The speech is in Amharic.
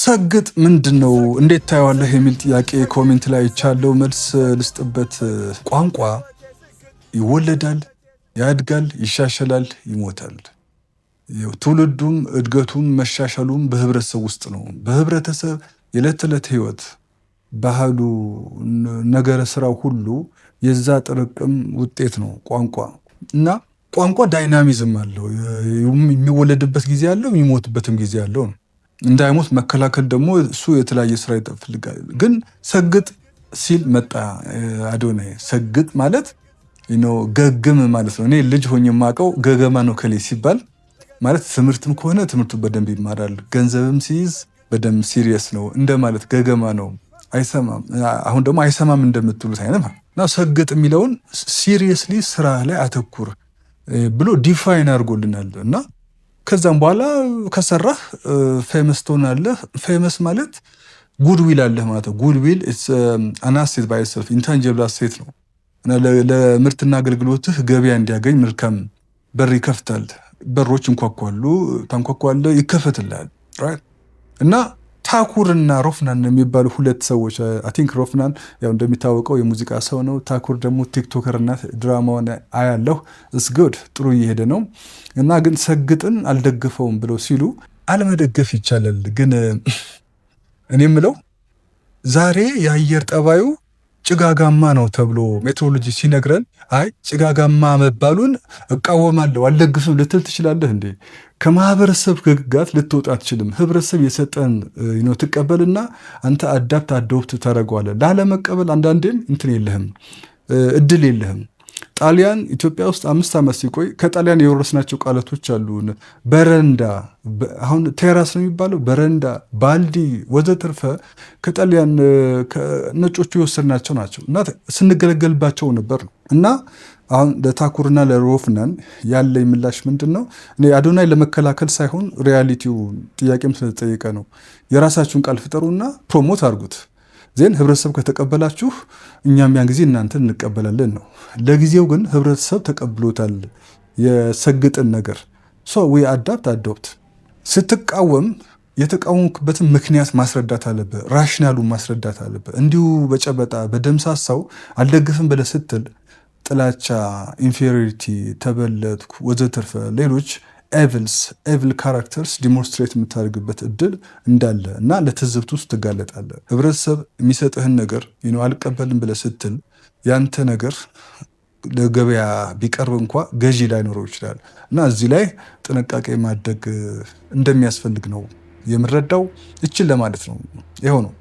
ሰግጥ ምንድነው እንዴት ታየዋለህ የሚል ጥያቄ ኮሜንት ላይ ይቻለው መልስ ልስጥበት። ቋንቋ ይወለዳል፣ ያድጋል፣ ይሻሻላል፣ ይሞታል። ትውልዱም እድገቱም መሻሻሉም በህብረተሰብ ውስጥ ነው። በህብረተሰብ የዕለት ተዕለት ህይወት ባህሉ ነገረ ስራው ሁሉ የዛ ጥርቅም ውጤት ነው ቋንቋ። እና ቋንቋ ዳይናሚዝም አለው። የሚወለድበት ጊዜ አለው፣ የሚሞትበትም ጊዜ አለው ነው። እንዳይሞት መከላከል ደግሞ እሱ የተለያየ ስራ ይፈልጋል። ግን ሰግጥ ሲል መጣ አዶናይ። ሰግጥ ማለት ገግም ማለት ነው። እኔ ልጅ ሆኜ የማውቀው ገገማ ነው ከሌ ሲባል ማለት ትምህርትም ከሆነ ትምህርቱ በደንብ ይማራል፣ ገንዘብም ሲይዝ በደንብ ሲሪየስ ነው እንደማለት ገገማ ነው። አይሰማም። አሁን ደግሞ አይሰማም እንደምትሉት አይነት እና ሰግጥ የሚለውን ሲሪየስሊ ስራ ላይ አተኩር ብሎ ዲፋይን አድርጎልናል። እና ከዛም በኋላ ከሰራህ ፌመስ ትሆናለህ። ፌመስ ማለት ጉድዊል አለህ ማለት ነው። ጉድዊል አን አሴት ባይ ሰልፍ ኢንታንጂብል አሴት ነው። እና ለምርትና አገልግሎትህ ገበያ እንዲያገኝ መልካም በር ይከፍታል። በሮች እንኳኳሉ፣ ታንኳኳለህ፣ ይከፈትልሃል። እና ታኩርና ሮፍናን የሚባሉ ሁለት ሰዎች አይ ቲንክ ሮፍናን ያው እንደሚታወቀው የሙዚቃ ሰው ነው። ታኩር ደግሞ ቲክቶከር እና ድራማውን አያለሁ እስ ጉድ ጥሩ እየሄደ ነው። እና ግን ሰግጥን አልደግፈውም ብለው ሲሉ አለመደገፍ ይቻላል። ግን እኔ የምለው ዛሬ የአየር ጠባዩ ጭጋጋማ ነው ተብሎ ሜትሮሎጂ ሲነግረን አይ ጭጋጋማ መባሉን እቃወማለሁ አልደግፍም ልትል ትችላለህ እንዴ? ከማህበረሰብ ህግጋት ልትወጣ አትችልም። ህብረተሰብ የሰጠን ትቀበልና አንተ አዶፕት ታደርገዋለህ። ላለመቀበል አንዳንዴም እንትን የለህም፣ እድል የለህም። ጣሊያን ኢትዮጵያ ውስጥ 5 ዓመት ሲቆይ ከጣሊያን የወረስናቸው ቃላቶች አሉ። በረንዳ፣ አሁን ቴራስ ነው የሚባለው፣ በረንዳ፣ ባልዲ ወዘተርፈ ከጣሊያን ነጮቹ የወሰድናቸው ናቸው እና ስንገለገልባቸው ነበር ነው። እና አሁን ለታኩርና ለሮፍናን ያለኝ ምላሽ ምንድን ነው? እኔ አዶናይ ለመከላከል ሳይሆን ሪያሊቲው ጥያቄም ስለተጠየቀ ነው። የራሳችሁን ቃል ፍጠሩና ፕሮሞት አድርጉት። ዜን ህብረተሰብ ከተቀበላችሁ እኛም ያን ጊዜ እናንተን እንቀበላለን ነው። ለጊዜው ግን ህብረተሰብ ተቀብሎታል የሰግጥን ነገር። ሶ ዊ አዶፕት። ስትቃወም የተቃወምክበትን ምክንያት ማስረዳት አለብህ። ራሽናሉን ማስረዳት አለብህ። እንዲሁ በጨበጣ በደምሳሳው አልደግፍም ብለህ ስትል ጥላቻ፣ ኢንፌሪዮሪቲ፣ ተበለጥኩ ወዘተርፈ ሌሎች ኤቪል ካራክተርስ ዲሞንስትሬት የምታደርግበት እድል እንዳለ እና ለትዝብት ውስጥ ትጋለጣለህ። ህብረተሰብ የሚሰጥህን ነገር አልቀበልም ብለህ ስትል ያንተ ነገር ለገበያ ቢቀርብ እንኳ ገዢ ላይኖረው ይችላል። እና እዚህ ላይ ጥንቃቄ ማድረግ እንደሚያስፈልግ ነው የምረዳው። እችን ለማለት ነው። ይኸው ነው።